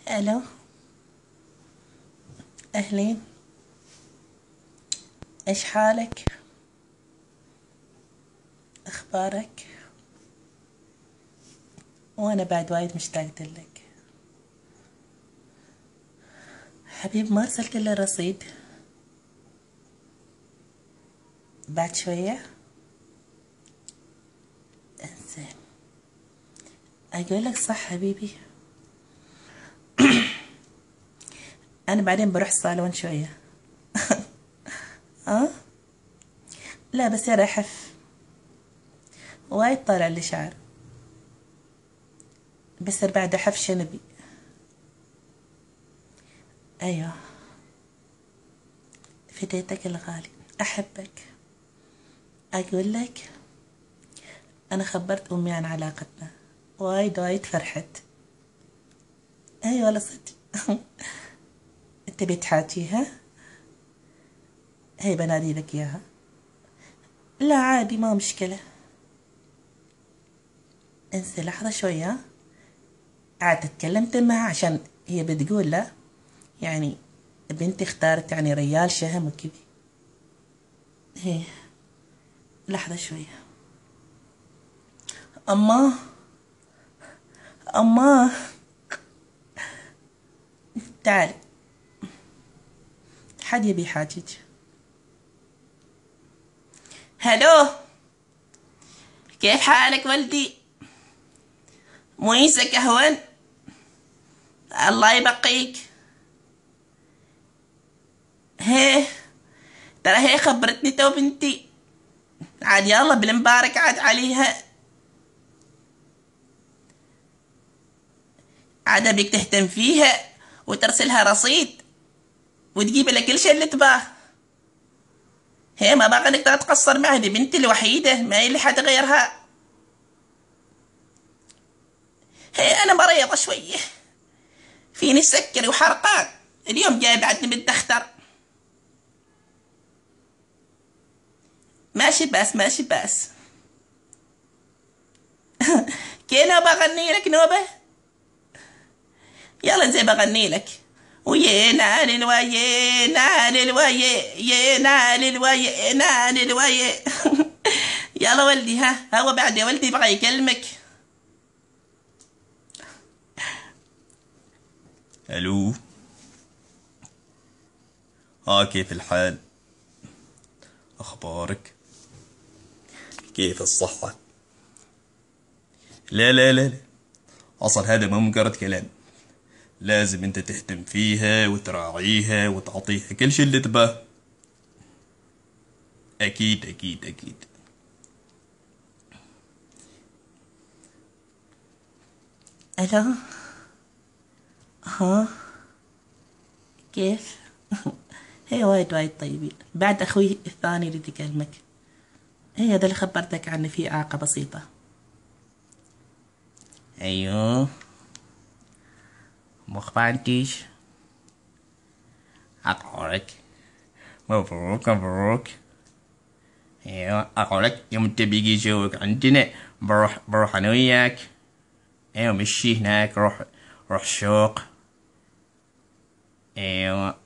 الو، اهلين. ايش حالك؟ اخبارك؟ وانا بعد وايد مشتاقة لك حبيب. ما ارسلت لي الرصيد بعد شوية. انزين، اقول لك صح حبيبي. انا بعدين بروح الصالون شوية. اه، لا بس يا رحف وايد طالع لي شعر، بس بعد حف شنبي. ايوه، فديتك الغالي، احبك. اقول لك، انا خبرت امي عن علاقتنا، وايد وايد فرحت. ايوه والله صدق. انت بتحاجيها؟ هي بنادي لك اياها. لا عادي، ما مشكلة. انسي لحظة شوية. عاد تكلمت معها عشان هي بتقول لا، يعني بنتي اختارت يعني ريال شهم وكذي. هي لحظة شوية. أما أما تعالي، حد يبي حاجج. هلو، كيف حالك ولدي؟ مويسك أهون؟ الله يبقيك. هيه، ترى هي خبرتني تو بنتي، عاد يلا بالمبارك عاد عليها. عاد ابيك تهتم فيها وترسلها رصيد وتجيب لك كل شيء اللي تباه. هي ما باقي انك تقصر معها، دي بنتي الوحيدة، ما هي اللي حد غيرها. هي انا مريضة شوية، فيني سكري وحرقان، اليوم جاي بعدني بالدختر. ماشي باس ماشي باس. كي نوبة اغني لك نوبة؟ يلا زي بغني لك. ويا نال الويا نال الويا يا نال الويا نال الويا. يلا ولدي، ها هو بعد يا ولدي يبغى يكلمك. الو. كيف الحال؟ اخبارك؟ كيف الصحة؟ لا لا لا لا، اصل هذا مو مجرد كلام، لازم انت تهتم فيها وتراعيها وتعطيها كل شيء اللي تباه. اكيد اكيد اكيد. الو، ها كيف؟ هي وايد وايد طيبين، بعد اخوي الثاني اللي تكلمك. هي هذا اللي خبرتك عنه، في اعاقة بسيطة. ايوه، مخبرتيش. اقولك مبروك مبروك. ايوه اقولك يوم انت بيجي يشوفك عندنا، بروح انا وياك. ايوه مشي هناك، روح روح سوق. ايوه